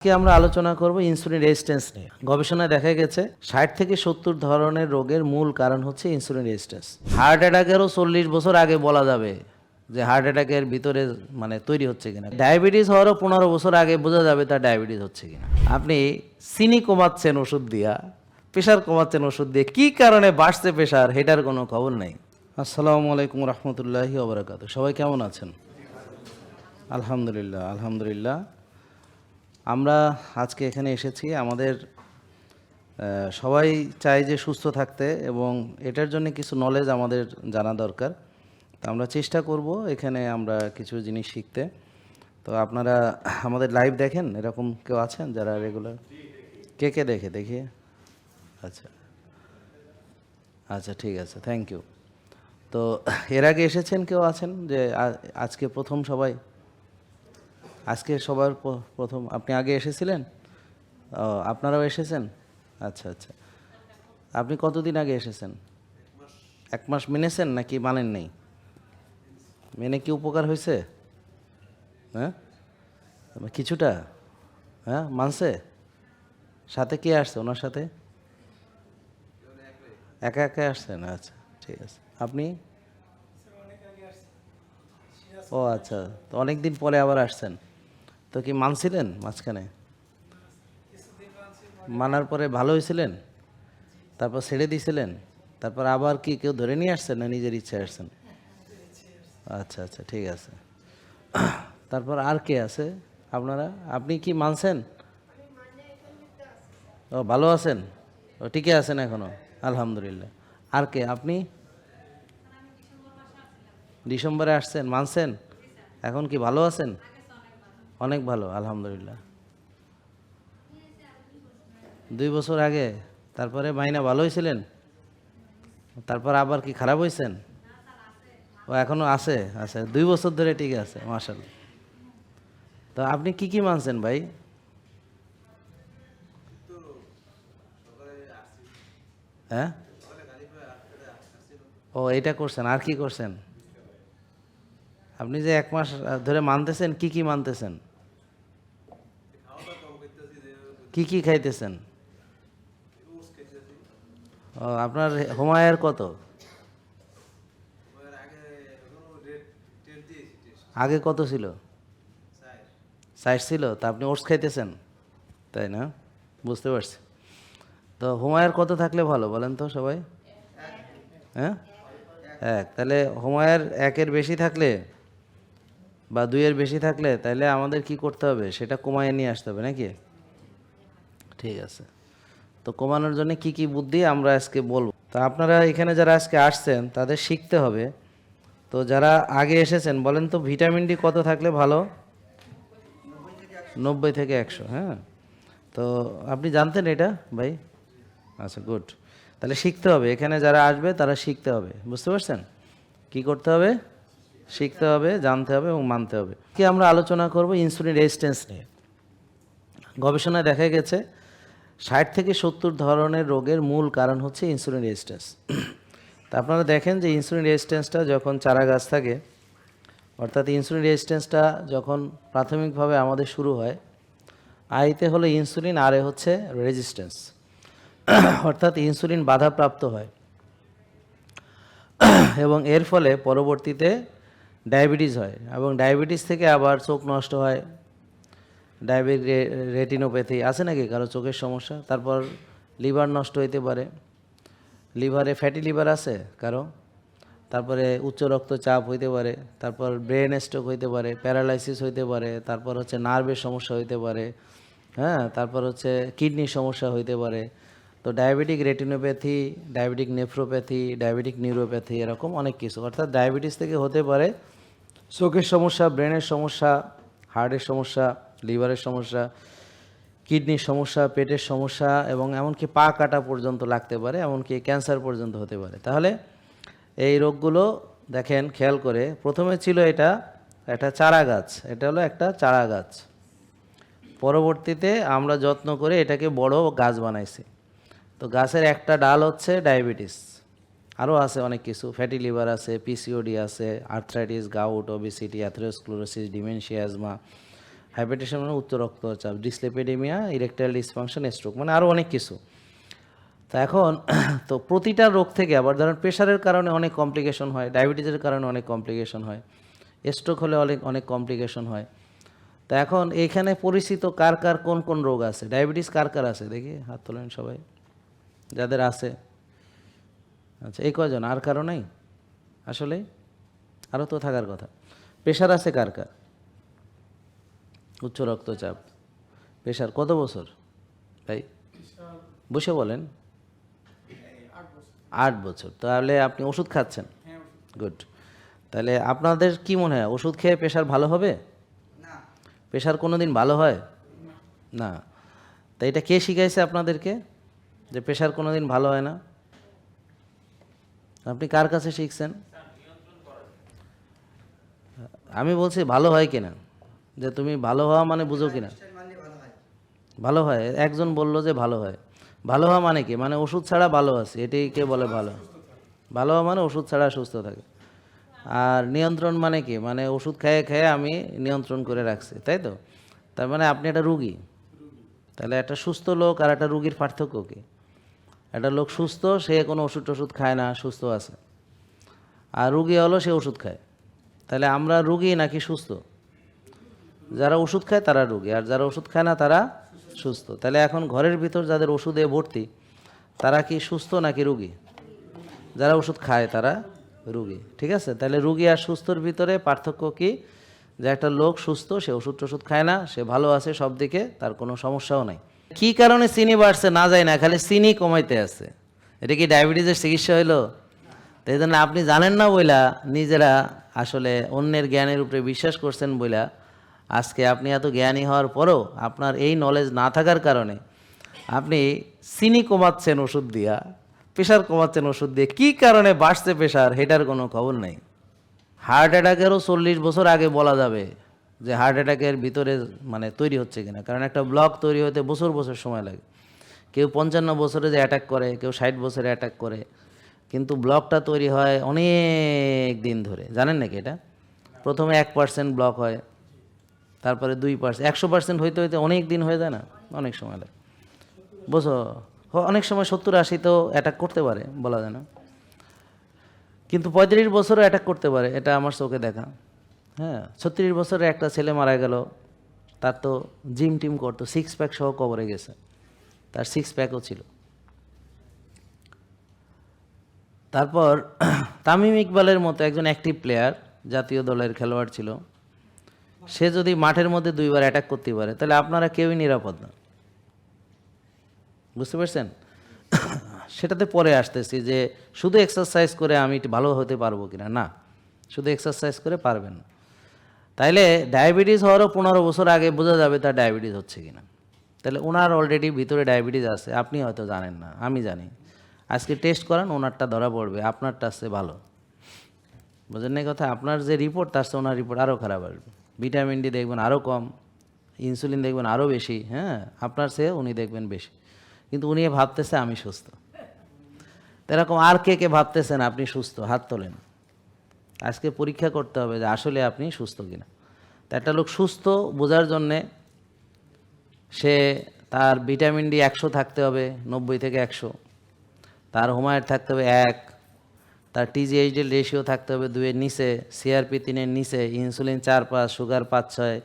আমরা আলোচনা করব ইনসুলিন রেজিস্ট্যান্স নিয়ে। গবেষণায় দেখা গেছে 60 থেকে 70 ধরনের রোগের মূল কারণ হচ্ছে ইনসুলিন রেজিস্ট্যান্স। হার্ট অ্যাটাকেরও 40 বছর আগে বলা যাবে যে হার্ট অ্যাটাকের ভিতরে তৈরি হচ্ছে কিনা। ডায়াবেটিস হওয়ারও 15 বছর আগে বোঝা যাবে তার ডায়াবেটিস হচ্ছে কিনা। আপনি চিনি কমাচ্ছেন ওষুধ দিয়া, প্রেশার কমাচ্ছেন ওষুধ দিয়ে, কি কারণে বাড়ছে প্রেশার এটার কোনো খবর নাই। আসসালামু আলাইকুম রহমতুল্লাহি ওয়া বারাকাতুহু। সবাই কেমন আছেন? আলহামদুলিল্লাহ আলহামদুলিল্লাহ। আমরা আজকে এখানে এসেছি, আমাদের সবাই চাই যে সুস্থ থাকতে, এবং এটার জন্য কিছু নলেজ আমাদের জানা দরকার। তো আমরা চেষ্টা করব এখানে আমরা কিছু জিনিস শিখতে। তো আপনারা আমাদের লাইভ দেখেন, এরকম কেউ আছেন যারা রেগুলার? কে কে দেখি? আচ্ছা আচ্ছা, ঠিক আছে, থ্যাংক ইউ। তো এর আগে এসেছেন কেউ আছেন যে আজকে প্রথম? সবাই আজকে সবার প্রথম? আপনি আগে এসেছিলেন? ও, আপনারাও এসেছেন? আচ্ছা আচ্ছা। আপনি কতদিন আগে এসেছেন? 1 মাস মেনেছেন নাকি মানেন নেই? মেনে কি উপকার হয়েছে? হ্যাঁ, কিছুটা। হ্যাঁ, মানছে? সাথে কে আসছে ওনার সাথে? একা একা আসছেন? আচ্ছা, ঠিক আছে। আপনি? ও আচ্ছা, তো অনেক দিন পরে আবার আসছেন। তো কি মানছিলেন মাঝখানে? মানার পরে ভালো হয়েছিলেন? তারপর ছেড়ে দিয়েছিলেন? তারপর আবার কি কেউ ধরে নিয়ে আসছেন না নিজের ইচ্ছে আসছেন? আচ্ছা আচ্ছা, ঠিক আছে। তারপর আর কে আছে আপনারা? আপনি কি মানছেন? ও, ভালো আছেন? ও, টিকে আছেন এখনো? আলহামদুলিল্লাহ। আর কে? আপনি ডিসেম্বরে আসছেন, মানছেন? এখন কি ভালো আছেন? অনেক ভালো, আলহামদুলিল্লাহ। 2 বছর আগে? তারপরে মাইনা ভালো হয়েছিলেন? তারপর আবার কি খারাপ হয়েছেন? ও, এখনো আছে? আচ্ছা, 2 বছর ধরে ঠিক আছে, মাশাআল্লাহ। তো আপনি কি কি মানছেন ভাই? হ্যাঁ, ও, এটা করছেন। আর কি করছেন? আপনি যে 1 মাস ধরে মানতেছেন, কি কি মানতেছেন? কি কি খাইতেছেন? ও, আপনার হোমায়ের কত? আগে কত ছিল? 60 ছিল? তা আপনি ওটস খাইতেছেন, তাই না? বুঝতে পারছি। তো হোমায়ের কত থাকলে ভালো বলেন তো সবাই? হ্যাঁ, 1। তাহলে হোমায়ের 1-এর বেশি থাকলে বা 2-এর বেশি থাকলে তাহলে আমাদের কি করতে হবে, সেটা কমায় নিয়ে আসতে হবে নাকি? ঠিক আছে। তো কমানোর জন্য কি কি বুদ্ধি আমরা আজকে বলবো। তো আপনারা এখানে যারা আজকে আসছেন তাদের শিখতে হবে। তো যারা আগে এসেছেন বলেন তো, ভিটামিন ডি কত থাকলে ভালো? 90 থেকে 100। হ্যাঁ, তো আপনি জানতেন এটা ভাই? আচ্ছা, গুড। তাহলে শিখতে হবে, এখানে যারা আসবে তারা শিখতে হবে। বুঝতে পারছেন? কি করতে হবে? শিখতে হবে, জানতে হবে এবং মানতে হবে। কি আমরা আলোচনা করব ইনসুলিন রেজিস্ট্যান্স নিয়ে। গবেষণায় দেখা গেছে 60 থেকে 70 ধরনের রোগের মূল কারণ হচ্ছে ইনসুলিন রেজিস্ট্যান্স। তা আপনারা দেখেন যে ইনসুলিন রেজিস্ট্যান্সটা যখন চারা গাছ থাকে, অর্থাৎ ইনসুলিন রেজিস্ট্যান্সটা যখন প্রাথমিকভাবে আমাদের শুরু হয়, আইতে হলো ইনসুলিন, আর এ হচ্ছে রেজিস্ট্যান্স, অর্থাৎ ইনসুলিন বাধাপ্রাপ্ত হয় এবং এর ফলে পরবর্তীতে ডায়াবেটিস হয়, এবং ডায়াবেটিস থেকে আবার চোখ নষ্ট হয়, ডায়াবেটিক রেটিনোপ্যাথি আছে নাকি কারো চোখের সমস্যা? তারপর লিভার নষ্ট হইতে পারে, লিভারে ফ্যাটি লিভার আছে কারো, তারপরে উচ্চ রক্তচাপ হইতে পারে, তারপর ব্রেন স্ট্রোক হইতে পারে, প্যারালাইসিস হইতে পারে, তারপর হচ্ছে নার্ভের সমস্যা হইতে পারে, হ্যাঁ, তারপর হচ্ছে কিডনির সমস্যা হইতে পারে। তো diabetic retinopathy, diabetic nephropathy, diabetic neuropathy, এরকম অনেক কিছু। অর্থাৎ ডায়াবেটিস থেকে হতে পারে চোখের সমস্যা, ব্রেনের সমস্যা, হার্টের সমস্যা, লিভারের সমস্যা, কিডনির সমস্যা, পেটের সমস্যা, এবং এমনকি পা কাটা পর্যন্ত লাগতে পারে, এমনকি ক্যান্সার পর্যন্ত হতে পারে। তাহলে এই রোগগুলো দেখেন খেয়াল করে, প্রথমে ছিল এটা একটা চারা গাছ, এটা হলো একটা চারা গাছ। পরবর্তীতে আমরা যত্ন করে এটাকে বড় গাছ বানাইছি। তো গাছের একটা ডাল হচ্ছে ডায়াবেটিস, আরও আছে অনেক কিছু, ফ্যাটি লিভার আছে, পিসিওডি আছে, arthritis, gout, obesity, atherosclerosis, dementia, asthma, hypertension মানে উচ্চ রক্তচাপ, ডিসলিপিডেমিয়া, ইরেকটাইল ডিসফাংশন, স্ট্রোক, মানে আরও অনেক কিছু। তো এখন তো প্রতিটা রোগ থেকে আবার ধরেন প্রেশারের কারণে অনেক কমপ্লিকেশন হয়, ডায়াবেটিসের কারণে অনেক কমপ্লিকেশন হয়, স্ট্রোক হলে অনেক অনেক কমপ্লিকেশন হয়। তো এখন এইখানে পরিচিত কার কার কোন কোন রোগ আছে, ডায়াবেটিস কার কার আছে দেখি হাত তোলেন সবাই যাদের আছে। আচ্ছা, এই কয়জন, আর কারো নাই? আসলে আরও তো থাকার কথা। প্রেশার আছে কার কার? উচ্চ রক্তচাপ, প্রেশার কত বছর ভাই? বসে বলেন। 8 বছর। তাহলে আপনি ওষুধ খাচ্ছেন? গুড। তাহলে আপনাদের কি মনে হয় ওষুধ খেয়ে প্রেশার ভালো হবে? প্রেশার কোনো দিন ভালো হয় না। তা এটা কে শিখাইছে আপনাদেরকে যে প্রেশার কোনো দিন ভালো হয় না? আপনি কার কাছে শিখছেন? আমি বলছি ভালো হয় কিনা, যে তুমি ভালো হওয়া মানে বুঝো কিনা। ভালো হয়, একজন বলল যে ভালো হয়। ভালো হওয়া মানে কি? মানে ওষুধ ছাড়া ভালো আছে, এটাই কে বলে ভালো? ভালো হওয়া মানে ওষুধ ছাড়া সুস্থ থাকে। আর নিয়ন্ত্রণ মানে কি? মানে ওষুধ খেয়ে খেয়ে আমি নিয়ন্ত্রণ করে রাখছি, তাই তো? তার মানে আপনি একটা রুগী। তাহলে একটা সুস্থ লোক আর একটা রুগীর পার্থক্য কি? একটা লোক সুস্থ, সে কোনো ওষুধ টষুধ খায় না, সুস্থ আছে। আর রুগী হলো সে ওষুধ খায়। তাহলে আমরা রুগী নাকি সুস্থ? যারা ওষুধ খায় তারা রুগী, আর যারা ওষুধ খায় না তারা সুস্থ। তাহলে এখন ঘরের ভিতর যাদের ওষুধে ভর্তি তারা কি সুস্থ নাকি রুগী? যারা ওষুধ খায় তারা রুগী, ঠিক আছে? তাহলে রুগী আর সুস্থর ভিতরে পার্থক্য কি? যে একটা লোক সুস্থ, সে ওষুধ টষুধ খায় না, সে ভালো আছে সব দিকে, তার কোনো সমস্যাও নাই। কি কারণে চিনি বাড়ছে না যায় না, খালি চিনি কমাইতে আছে। এটা কি ডায়াবেটিসের চিকিৎসা হইলো? তাই জন্য আপনি জানেন না বইলা নিজেরা আসলে অন্যের জ্ঞানের উপরে বিশ্বাস করছেন বইলা আজকে আপনি এত জ্ঞানী হওয়ার পরেও আপনার এই নলেজ না থাকার কারণে আপনি চিনি কমাচ্ছেন ওষুধ দিয়া, প্রেশার কমাচ্ছেন ওষুধ দিয়ে। কী কারণে বাড়ছে প্রেশার সেটার কোনো খবর নেই। হার্ট অ্যাটাকেরও 40 বছর আগে বলা যাবে যে হার্ট অ্যাটাকের ভিতরে মানে তৈরি হচ্ছে কিনা, কারণ একটা ব্লক তৈরি হতে বছর বছর সময় লাগে। কেউ 55 বছরে যে অ্যাটাক করে, কেউ 60 বছরে অ্যাটাক করে, কিন্তু ব্লকটা তৈরি হয় অনেক দিন ধরে। জানেন নাকি এটা? প্রথমে 1% ব্লক হয়, তারপরে 2%, 100% হইতে হইতে অনেক দিন হয়ে যায় না, অনেক সময় লাগে। বুঝো, অনেক সময় 70-80 তো অ্যাটাক করতে পারে, বলা যায় না। কিন্তু 35 বছরও অ্যাটাক করতে পারে, এটা আমার চোখে দেখা। হ্যাঁ, 36 বছরে একটা ছেলে মারা গেল, তার তো জিম টিম করতো, 6 প্যাক সহ কবরে গেছে, তার 6 প্যাকও ছিল। তারপর তামিম ইকবালের মতো একজন অ্যাক্টিভ প্লেয়ার, জাতীয় দলের খেলোয়াড় ছিল, সে যদি মাঠের মধ্যে 2 বার অ্যাটাক করতে পারে, তাহলে আপনারা কেউই নিরাপদ না। বুঝতে পারছেন? সেটাতে পরে আসতেছি যে শুধু এক্সারসাইজ করে আমি ভালো হতে পারবো কিনা। না, শুধু এক্সারসাইজ করে পারবেন না। তাইলে ডায়াবেটিস হওয়ারও 15 বছর আগে বোঝা যাবে তার ডায়াবেটিস হচ্ছে কিনা। তাহলে ওনার অলরেডি ভিতরে ডায়াবেটিস আছে, আপনি হয়তো জানেন না, আমি জানি। আজকে টেস্ট করান, ওনারটা ধরা পড়বে, আপনারটা আসছে ভালো। বুঝেন না কথা? আপনার যে রিপোর্ট আসছে ওনার রিপোর্ট আরও খারাপ আসবে। ভিটামিন ডি দেখবেন আরও কম, ইনসুলিন দেখবেন আরও বেশি। হ্যাঁ, আপনার চেয়ে উনি দেখবেন বেশি, কিন্তু উনি ভাবতেছে আমি সুস্থ। এরকম আর কে কে ভাবতেছেন আপনি সুস্থ? হাত তোলেন। আজকে পরীক্ষা করতে হবে যে আসলে আপনি সুস্থ কিনা। তা একটা লোক সুস্থ বোঝার জন্যে সে তার ভিটামিন ডি 100 থাকতে হবে, 90 থেকে 100। তার হোমায়ের থাকতে হবে 1, তার টিজিএইচডি রেশিও থাকতে হবে 2-এর নিচে, সিআরপি 3-এর নিচে, ইনসুলিন 4-5, সুগার 5-6।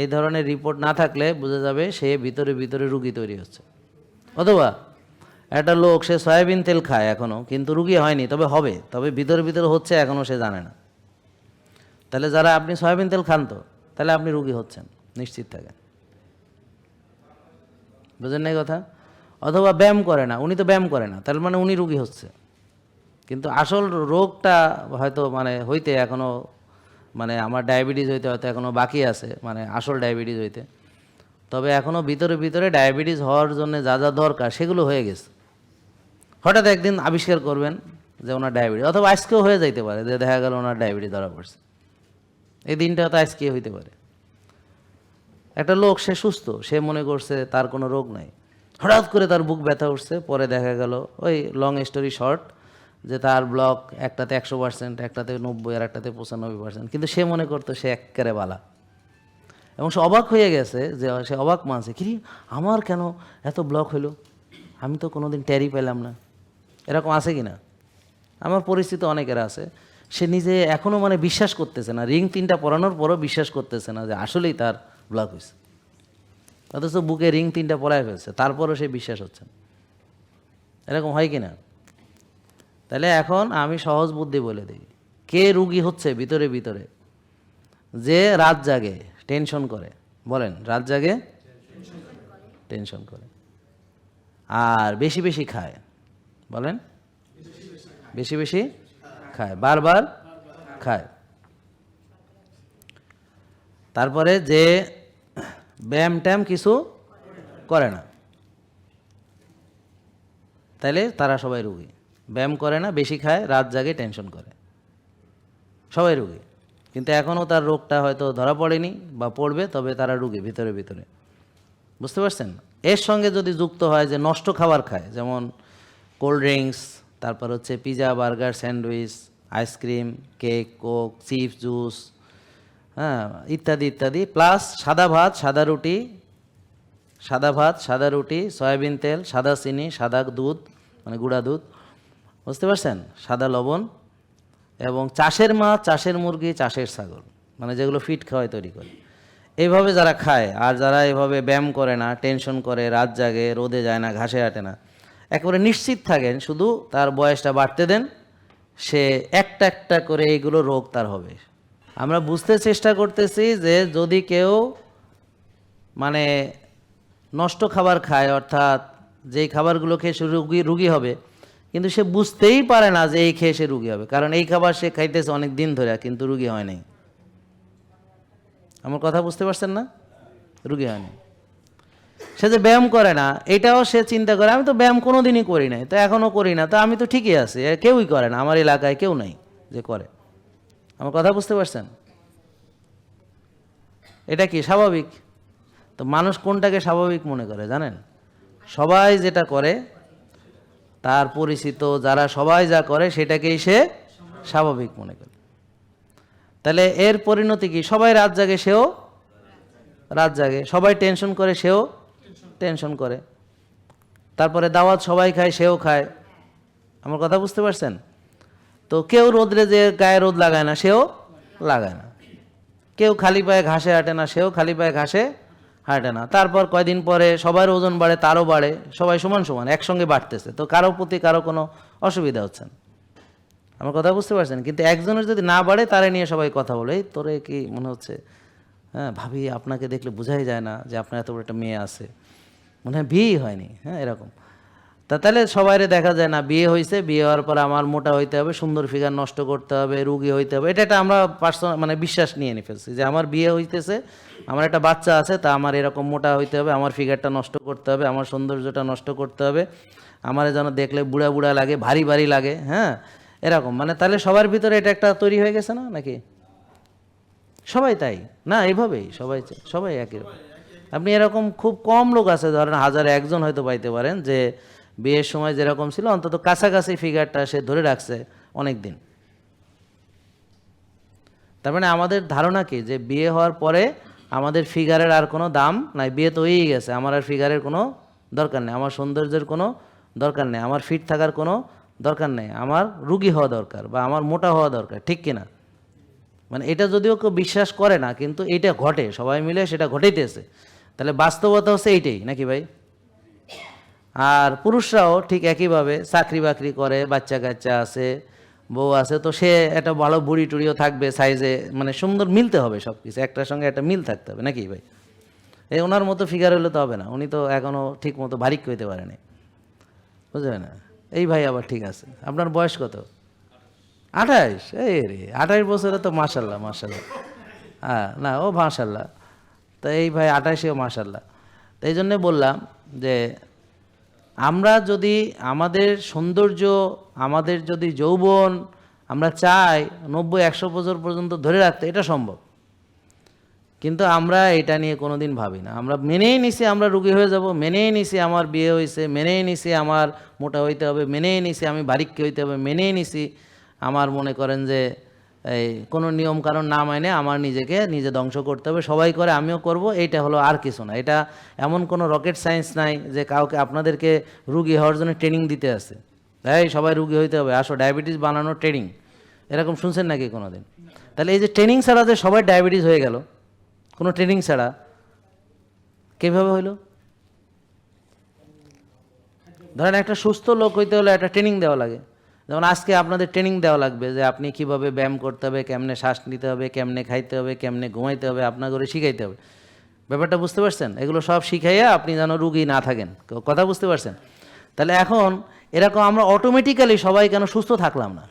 এই ধরনের রিপোর্ট না থাকলে বোঝা যাবে সে ভিতরে ভিতরে রুগী তৈরি হচ্ছে। অথবা একটা লোক সে সয়াবিন তেল খায় এখনও, কিন্তু রুগী হয়নি, তবে হবে, তবে ভিতরে ভিতরে হচ্ছে এখনও সে জানে না। তাহলে যারা আপনি সয়াবিন তেল খান তো, তাহলে আপনি রুগী হচ্ছেন, নিশ্চিত থাকেন। বুঝেন না এই কথা? অথবা ব্যায়াম করে না, উনি তো ব্যায়াম করে না, তার মানে উনি রুগী হচ্ছে, কিন্তু আসল রোগটা হয়তো মানে হইতে এখনও, মানে আমার ডায়াবেটিস হইতে হয়তো এখনও বাকি আছে, মানে আসল ডায়াবেটিস হইতে। তবে এখনও ভিতরে ভিতরে ডায়াবেটিস হওয়ার জন্য যা যা দরকার সেগুলো হয়ে গেছে। হঠাৎ একদিন আবিষ্কার করবেন যে ওনার ডায়াবেটিস, অথবা আজকেও হয়ে যাইতে পারে যে দেখা গেল ওনার ডায়াবেটিস ধরা পড়ছে। এই দিনটা তো আজকে হইতে পারে। একটা লোক সে সুস্থ, সে মনে করছে তার কোনো রোগ নাই, হঠাৎ করে তার বুক ব্যথা উঠছে, পরে দেখা গেল ওই লং স্টোরি শর্ট যে তার ব্লক একটাতে 100%, একটাতে 90, আর একটাতে 95%, কিন্তু সে মনে করতো সে একেবারে বালা। এবং সে অবাক হয়ে গেছে, যে সে অবাক মানছে, কি আমার কেন এত ব্লক হলো, আমি তো কোনোদিন ট্যারি পেলাম না। এরকম আছে কি না? আমার পরিচিত অনেকের আছে। সে নিজে এখনও মানে বিশ্বাস করতেছে না, রিং 3টা পরানোর পরও বিশ্বাস করতেছে না যে আসলেই তার ব্লক হয়েছে, অথচ বুকে রিং 3টা পরায় ফেলছে, তারপরও সে বিশ্বাস হচ্ছে না। এরকম হয় কি না? তাহলে এখন আমি সহজ বুদ্ধি বলে দিই, কে রুগী হচ্ছে ভিতরে ভিতরে? যে রাত জাগে, টেনশন করে। বলেন, রাত জাগে, টেনশন করে, আর বেশি বেশি খায়। বলেন, বেশি বেশি খায়, বারবার খায়। তারপরে যে ব্যায়াম ট্যাম কিছু করে না, তাইলে তারা সবাই রুগী। ব্যায়াম করে না, বেশি খায়, রাত জাগে, টেনশন করে, সবাই রুগী। কিন্তু এখনও তার রোগটা হয়তো ধরা পড়েনি বা পড়বে, তবে তারা রুগী ভিতরে ভিতরে। বুঝতে পারছেন? এর সঙ্গে যদি যুক্ত হয় যে নষ্ট খাবার খায়, যেমন কোল্ড ড্রিঙ্কস, তারপর হচ্ছে pizza, burger, sandwich, ice cream, cake, Coke, chips, juice, হ্যাঁ, ইত্যাদি ইত্যাদি, প্লাস সাদা ভাত, সাদা রুটি, সাদা ভাত, সাদা রুটি, সয়াবিন তেল, সাদা চিনি, সাদা দুধ মানে গুঁড়া দুধ, বুঝতে পারছেন, সাদা লবণ, এবং চাষের মাছ, চাষের মুরগি, চাষের ছাগল, মানে যেগুলো ফিট খাওয়ায় তৈরি করে। এইভাবে যারা খায়, আর যারা এভাবে ব্যায়াম করে না, টেনশন করে, রাত জাগে, রোদে যায় না, ঘাসে হাঁটে না, একেবারে নিশ্চিত থাকেন, শুধু তার বয়সটা বাড়তে দেন, সে একটা একটা করে এইগুলো রোগ তার হবে। আমরা বুঝতে চেষ্টা করতেছি যে যদি কেউ মানে নষ্ট খাবার খায়, অর্থাৎ যেই খাবারগুলো খেয়ে সে রুগী হবে, কিন্তু সে বুঝতেই পারে না যে এই খেয়ে সে রুগী হবে, কারণ এই খাবার সে খাইতেছে অনেক দিন ধরে, কিন্তু রুগী হয় নাই। আমার কথা বুঝতে পারছেন না? রুগী হয়নি। সে যে ব্যায়াম করে না, এটাও সে চিন্তা করে, আমি তো ব্যায়াম কোনো দিনই করি নাই, তো এখনও করি না, তো আমি তো ঠিকই আছি, কেউই করে না, আমার এলাকায় কেউ নাই যে করে। আমার কথা বুঝতে পারছেন? এটা কি স্বাভাবিক? তো মানুষ কোনটাকে স্বাভাবিক মনে করে জানেন? সবাই যেটা করে, তার পরিচিত যারা সবাই যা করে সেটাকেই সে স্বাভাবিক মনে করে। তাহলে এর পরিণতি কি? সবাই রাত জাগে, সেও রাত জাগে, সবাই টেনশন করে, সেও টেনশন করে, তারপরে দাওয়াত সবাই খায়, সেও খায়। আমার কথা বুঝতে পারছেন? তো কেউ রোদ্রে যে গায়ে রোদ লাগায় না, সেও লাগায় না। কেউ খালি পায়ে ঘাসে হাঁটে না, সেও খালি পায়ে ঘাসে হাঁটে না। তারপর কয়দিন পরে সবার ওজন বাড়ে, তারও বাড়ে, সবাই সমান সমান একসঙ্গে বাড়তেছে, তো কারো প্রতি কারো কোনো অসুবিধা হচ্ছে না। আমার কথা বুঝতে পারছেন? কিন্তু একজনের যদি না বাড়ে, তারে নিয়ে সবাই কথা বলে, এই তোরে কি মনে হচ্ছে, হ্যাঁ ভাবি আপনাকে দেখলে বোঝাই যায় না যে আপনার এত বড় একটা মেয়ে আছে, মনে হয় বিয়েই হয়নি, হ্যাঁ এরকম। তাহলে সবাইরে দেখা যায় না বিয়ে হয়েছে, বিয়ে হওয়ার পর আমার মোটা হইতে হবে, সুন্দর ফিগার নষ্ট করতে হবে, রুগী হইতে হবে, এটা আমরা পার্সোনাল মানে বিশ্বাস নিয়ে নিয়ে ফেলছি যে আমার বিয়ে হইতেছে, আমার একটা বাচ্চা আছে, তা আমার এরকম মোটা হইতে হবে, আমার ফিগারটা নষ্ট করতে হবে, আমার সৌন্দর্যটা নষ্ট করতে হবে, আমার যেন দেখলে বুড়া বুড়া লাগে, ভারী ভারী লাগে, হ্যাঁ এরকম। মানে তাহলে সবার ভিতরে এটা একটা তৈরি হয়ে গেছে না নাকি? সবাই তাই না? এইভাবেই সবাই সবাই একই রকম। আপনি এরকম খুব কম লোক আছে, ধরেন 1000-1 জন হয়তো পাইতে পারেন, যে বিয়ের সময় যেরকম ছিল অন্তত কাছাকাছি ফিগারটা সে ধরে রাখছে অনেক দিন। তার মানে আমাদের ধারণা কি, যে বিয়ে হওয়ার পরে আমাদের ফিগারের আর কোনো দাম নাই, বিয়ে তো হয়েই গেছে, আমার আর ফিগারের কোনো দরকার নেই, আমার সৌন্দর্যের কোনো দরকার নেই, আমার ফিট থাকার কোনো দরকার নেই, আমার রুগী হওয়া দরকার বা আমার মোটা হওয়া দরকার, ঠিক কিনা? মানে এটা যদিও কেউ বিশ্বাস করে না, কিন্তু এটা ঘটে, সবাই মিলে সেটা ঘটেইতেছে। তাহলে বাস্তবতা হচ্ছে এইটাই নাকি ভাই? আর পুরুষরাও ঠিক একইভাবে চাকরি বাকরি করে, বাচ্চা কাচ্চা আছে, বউ আছে, তো সে একটা ভালো বুড়ি টুড়িও থাকবে, সাইজে মানে সুন্দর মিলতে হবে, সব কিছু একটার সঙ্গে একটা মিল থাকতে হবে নাকি ভাই? এই ওনার মতো ফিগার হলে তো হবে না, উনি তো এখনও ঠিক মতো বারিক হইতে পারেনি, বুঝলেন না? এই ভাই আবার ঠিক আছে। আপনার বয়স কত? 28? এই রে, 28 বছরে তো মাশাল্লাহ মাশাল্লাহ। হ্যাঁ না, ও মাশাল্লাহ। তো এই ভাই 28-এও মাশাল্লাহ। তো এই জন্যে বললাম যে আমরা যদি আমাদের সৌন্দর্য, আমাদের যদি যৌবন আমরা চাই 90-100 বছর পর্যন্ত ধরে রাখতে, এটা সম্ভব, কিন্তু আমরা এটা নিয়ে কোনো দিন ভাবি না। আমরা মেনেই নিছি আমরা রুগী হয়ে যাব, মেনেই নিছি আমার বিয়ে হয়েছে, মেনেই নিছি আমার মোটা হইতে হবে, মেনেই নিছি আমি বারিককে হইতে হবে, মেনেই নিছি আমার মনে করেন যে এই কোনো নিয়ম কারণ না মানে আমার নিজেকে নিজে ধ্বংস করতে হবে, সবাই করে আমিও করব, এইটা হলো আর কিছু না। এটা এমন কোনো রকেট সায়েন্স নাই যে কাউকে আপনাদেরকে রুগী হওয়ার জন্য ট্রেনিং দিতে আছে, এই সবাই রুগী হইতে হবে, আসো ডায়াবেটিস বানানোর ট্রেনিং, এরকম শুনছেন নাকি কোনো দিন? তাহলে এই যে ট্রেনিং ছাড়া যে সবাই ডায়াবেটিস হয়ে গেল, কোনো ট্রেনিং ছাড়া কীভাবে হইল? ধরেন একটা সুস্থ লোক হইতে হলে একটা ট্রেনিং দেওয়া লাগে। যেমন আজকে আপনাদের ট্রেনিং দেওয়া লাগবে যে আপনি কিভাবে ব্যায়াম করতে হবে, কেমনে শ্বাস নিতে হবে, কেমনে খাইতে হবে, কেমনে ঘুমাইতে হবে, আপনার করে শিখাইতে হবে। ব্যাপারটা বুঝতে পারছেন? এগুলো সব শিখাইয়া আপনি যেন রুগী না থাকেন, কথা বুঝতে পারছেন? তাহলে এখন এরকম আমরা অটোমেটিক্যালি সবাই কেন সুস্থ থাকলাম না?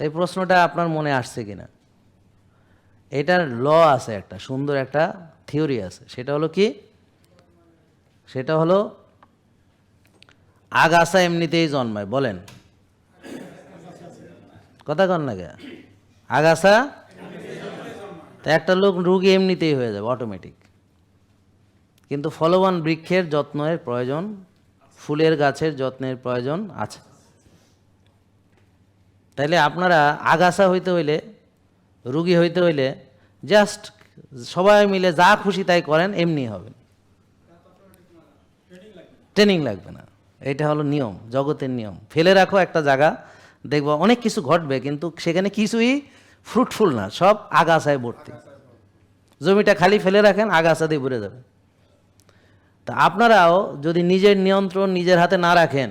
এই প্রশ্নটা আপনার মনে আসছে কিনা? এটার ল আছে, একটা সুন্দর একটা থিওরি আছে। সেটা হলো কি? সেটা হলো আগাছা এমনিতেই জন্মায়। বলেন, কথা কন না কে? আগাছা, তা একটা লোক রুগী এমনিতেই হয়ে যাবে অটোমেটিক। কিন্তু ফলবান বৃক্ষের যত্নের প্রয়োজন, ফুলের গাছের যত্নের প্রয়োজন আছে। তাইলে আপনারা আগাছা হইতে হইলে, রুগী হইতে হইলে জাস্ট সবাই মিলে যা খুশি তাই করেন, এমনি হবে, ট্রেনিং লাগবে না। এটা হলো নিয়ম, জগতের নিয়ম। ফেলে রাখো একটা জায়গা, দেখবো অনেক কিছু ঘটবে, কিন্তু সেখানে কিছুই ফ্রুটফুল না, সব আগাছায় ভর্তি। জমিটা খালি ফেলে রাখেন, আগাছা দিয়ে ভরে যাবে। তা আপনারাও যদি নিজের নিয়ন্ত্রণ নিজের হাতে না রাখেন,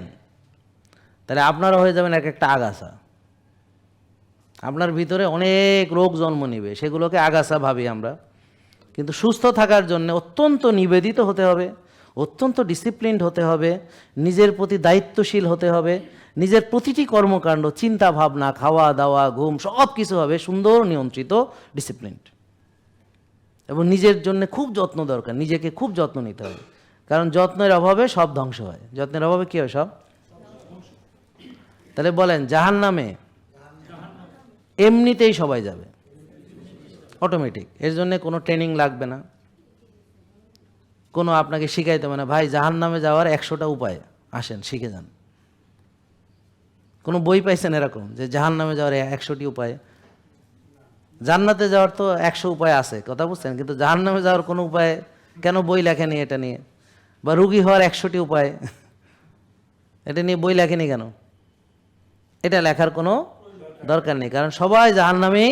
তাহলে আপনারা হয়ে যাবেন এক একটা আগাছা। আপনার ভিতরে অনেক রোগ জন্ম নিবে, সেগুলোকে আগাছা ভাবি আমরা। কিন্তু সুস্থ থাকার জন্য অত্যন্ত নিবেদিত হতে হবে, অত্যন্ত ডিসিপ্লিনড হতে হবে, নিজের প্রতি দায়িত্বশীল হতে হবে। নিজের প্রতিটি কর্মকাণ্ড, চিন্তা ভাবনা, খাওয়া দাওয়া, ঘুম, সব কিছু হবে সুন্দর, নিয়ন্ত্রিত, ডিসিপ্লিনড। এবং নিজের জন্য খুব যত্ন দরকার, নিজেকে খুব যত্ন নিতে হবে। কারণ যত্নের অভাবে সব ধ্বংস হয়। যত্নের অভাবে কী হয়? সব। তাহলে বলেন, জাহান্নামে এমনিতেই সবাই যাবে, অটোমেটিক। এর জন্য কোনো ট্রেনিং লাগবে না, কোনো আপনাকে শিখাইতে হবে না, ভাই জাহান্নামে যাওয়ার 100টা উপায়, আসেন শিখে যান। কোনো বই পাইছেন এরকম যে জাহান্নামে যাওয়ার 100টি উপায়? জান্নাতে যাওয়ার তো 100 উপায় আছে, কথা বুঝছেন, কিন্তু জাহান্নামে যাওয়ার কোনো উপায় কেন বই লেখেনি এটা নিয়ে? বা রুগী হওয়ার 100টি উপায়, এটা নিয়ে বই লেখেনি কেন? এটা লেখার কোনো দরকার নেই, কারণ সবাই জাহান্নামেই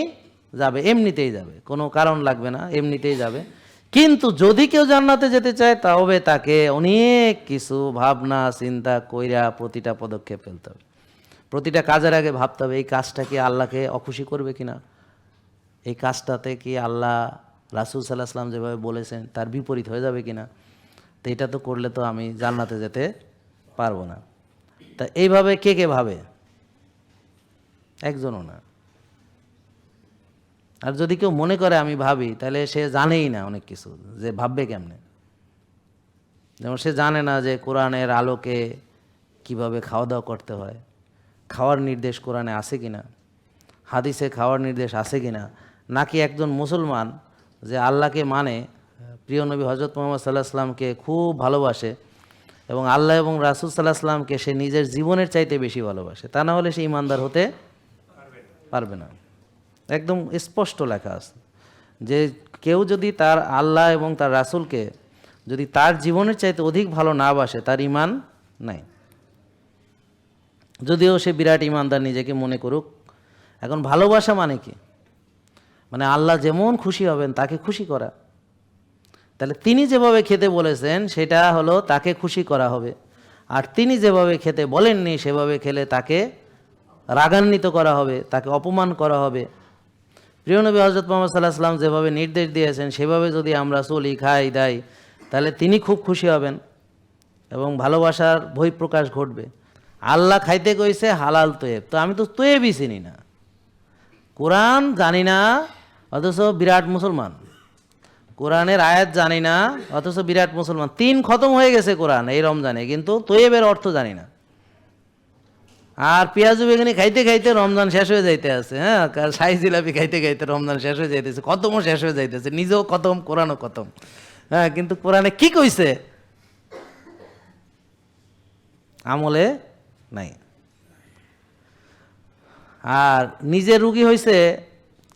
যাবে, এমনিতেই যাবে, কোনো কারণ লাগবে না, এমনিতেই যাবে। কিন্তু যদি কেউ জান্নাতে যেতে চায়, তবে তাকে অনেক কিছু ভাবনা চিন্তা কইরা প্রতিটা পদক্ষেপ ফেলতে হবে। প্রতিটা কাজের আগে ভাবতে হবে, এই কাজটা কি আল্লাহকে অখুশি করবে কিনা, এই কাজটাতে কি আল্লাহ, রাসূল সাল্লাল্লাহু আলাইহি ওয়াসাল্লাম যেভাবে বলেছেন তার বিপরীত হয়ে যাবে কিনা। তো এটা তো করলে তো আমি জান্নাতে যেতে পারবো না। তা এইভাবে কে কে ভাবে? একজনও না। আর যদি কেউ মনে করে আমি ভাবি, তাহলে সে জানেই না অনেক কিছু, যে ভাববে কেমনে। যেমন সে জানে না যে কোরআনের আলোকে কিভাবে খাওয়া দাওয়া করতে হয়, খাওয়ার নির্দেশ কোরআনে আছে কিনা, হাদিসে খাওয়ার নির্দেশ আছে কিনা। নাকি একজন মুসলমান যে আল্লাহকে মানে, প্রিয় নবী হযরত মুহাম্মদ সাল্লাল্লাহু আলাইহি ওয়াসাল্লামকে খুব ভালোবাসে, এবং আল্লাহ এবং রাসূল সাল্লাল্লাহু আলাইহি ওয়াসাল্লামকে সে নিজের জীবনের চাইতে বেশি ভালোবাসে, তা না হলে সে ইমানদার হতে পারবে না। একদম স্পষ্ট লেখা আছে যে কেউ যদি তার আল্লাহ এবং তার রাসূলকে যদি তার জীবনের চাইতে অধিক ভালো না বাসে, তার ঈমান নাই, যদিও সে বিরাট ঈমানদার নিজেকে মনে করুক। এখন ভালোবাসা মানে কি? মানে আল্লাহ যেমন খুশি হবেন তাকে খুশি করা। তাহলে তিনি যেভাবে খেতে বলেছেন সেটা হলো তাকে খুশি করা হবে, আর তিনি যেভাবে খেতে বলেননি সেভাবে খেলে তাকে রাগান্বিত করা হবে, তাকে অপমান করা হবে। প্রিয় নবী হযরত মুহাম্মদ সাল্লাল্লাহু আলাইহি ওয়াসাল্লাম যেভাবে নির্দেশ দিয়েছেন সেভাবে যদি আমরা চলি, খাই, দাই, তাহলে তিনি খুব খুশি হবেন এবং ভালোবাসার বহিঃপ্রকাশ ঘটবে। আল্লাহ খাইতে কইছে হালাল তয়েব, তো আমি তো তয়েবই চিনি না, কোরআন জানি না, অথচ বিরাট মুসলমান। কোরআনের আয়াত জানি না, অথচ বিরাট মুসলমান। 3 খতম হয়ে গেছে কোরআন এই রমজানে, কিন্তু তয়েবের অর্থ জানি না। আর পেঁয়াজু বেগুনি খাইতে খাইতে রমজান শেষ হয়ে যাইতে আছে, হ্যাঁ, শাহী জিলাপি খাইতে খাইতে রমজান শেষ হয়ে যাইতেছে, খতমও শেষ হয়ে যাইতেছে, নিজেও খতম, কোরআনও খতম। হ্যাঁ, কিন্তু কোরআনে কি কইছে আমলে নাই। আর নিজে রুগী হয়েছে,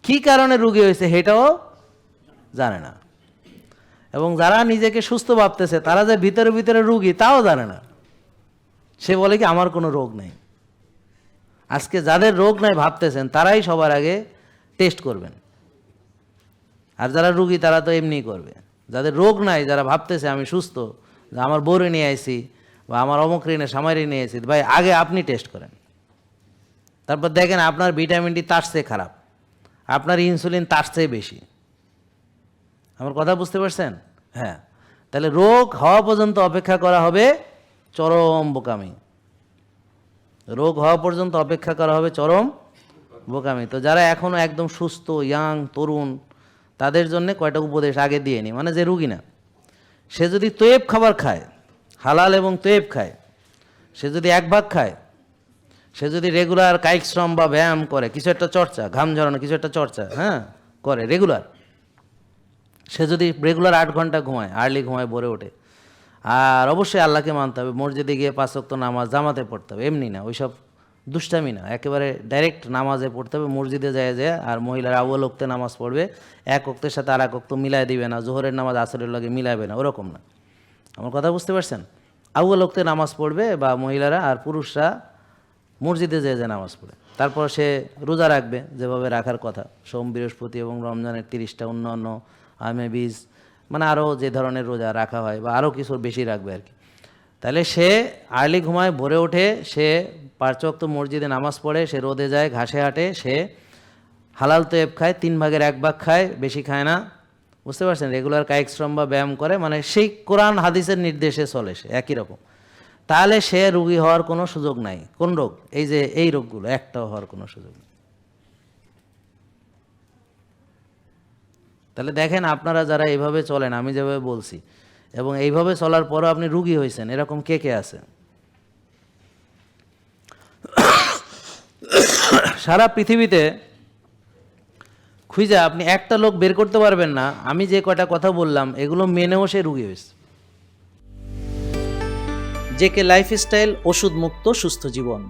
কী কারণে রুগী হয়েছে সেটাও জানে না। এবং যারা নিজেকে সুস্থ ভাবতেছে তারা যে ভিতরে ভিতরে রুগী তাও জানে না। সে বলে কি আমার কোনো রোগ নেই। আজকে যাদের রোগ নাই ভাবতেছেন তারাই সবার আগে টেস্ট করবেন, আর যারা রুগী তারা তো এমনিই করবে। যাদের রোগ নাই, যারা ভাবতেছে আমি সুস্থ, যে আমার বউরে নিয়ে আইছি বা আমার অমুক ঋণে সামারি নিয়ে আইছি, ভাই আগে আপনি টেস্ট করেন। তারপর দেখেন আপনার ভিটামিন ডি তার চেয়ে খারাপ, আপনার ইনসুলিন তার চেয়ে বেশি। আমার কথা বুঝতে পারছেন? হ্যাঁ, তাহলে রোগ হওয়া পর্যন্ত অপেক্ষা করা হবে চরম বোকামি। রোগ হওয়া পর্যন্ত অপেক্ষা করা হবে চরম বোকামি। তো যারা এখনও একদম সুস্থ, ইয়াং, তরুণ, তাদের জন্য কয়টা উপদেশ আগে দিয়ে নি। মানে যে রুগী না, সে যদি তৈব খাবার খায়, হালাল এবং তৈব খায়, সে যদি এক ভাগ খায়, সে যদি রেগুলার কায়িক শ্রম বা ব্যায়াম করে, কিছু একটা চর্চা, ঘাম ঝরানো কিছু একটা চর্চা করে রেগুলার, সে যদি রেগুলার 8 ঘন্টা ঘুমায়, আর্লি ঘুমায়, ভোরে ওঠে, আর অবশ্যই আল্লাহকে মানতে হবে, মসজিদে গিয়ে 5 ওয়াক্ত নামাজ জামাতে পড়তে হবে, এমনি না, ওইসব দুষ্টামি না, একেবারে ডাইরেক্ট নামাজে পড়তে হবে, মসজিদে যায়। আর মহিলারা আউয়াল ওক্তে নামাজ পড়বে, এক ওক্তের সাথে আর এক ওক্ত মিলাই দিবে না, জোহরের নামাজ আসরের লগে মিলাবে না, ওরকম না। আমার কথা বুঝতে পারছেন? আউয়াল ওক্তে নামাজ পড়বে বা মহিলারা, আর পুরুষরা মসজিদে যেয়ে নামাজ পড়ে। তারপর সে রোজা রাখবে যেভাবে রাখার কথা, সোম, বৃহস্পতি এবং রমজানের 30টা, অন্যান্য আমে বীজ, মানে আরও যে ধরনের রোজা রাখা হয় বা আরও কিছু বেশি রাখবে আর কি। তাহলে সে আর্লি ঘুমায়, ভোরে ওঠে, সে 5 ওয়াক্ত মসজিদে নামাজ পড়ে, সে রোদে যায়, ঘাসে হাঁটে, সে হালাল তৈব খায়, 3 ভাগের 1 ভাগ খায়, বেশি খায় না। বুঝতে পারছেন? রেগুলার কায়িক শ্রম বা ব্যায়াম করে, মানে সেই কোরআন হাদিসের নির্দেশে চলে সে একই রকম। তাহলে সে রোগী হওয়ার কোনো সুযোগ নাই। কোন রোগ? এই যে এই রোগগুলো, একটাও হওয়ার কোনো সুযোগ নেই। তাহলে দেখেন, আপনারা যারা এইভাবে চলেন, আমি যেভাবে বলছি, এবং এইভাবে চলার পরও আপনি রুগী হয়েছেন, এরকম কে কে আছে? সারা পৃথিবীতে খুঁজে আপনি একটা লোক বের করতে পারবেন না আমি যে কয়টা কথা বললাম এগুলো মেনেও সে রুগী হয়েছে। জেকে লাইফস্টাইল, ওষুধ মুক্ত সুস্থ জীবন।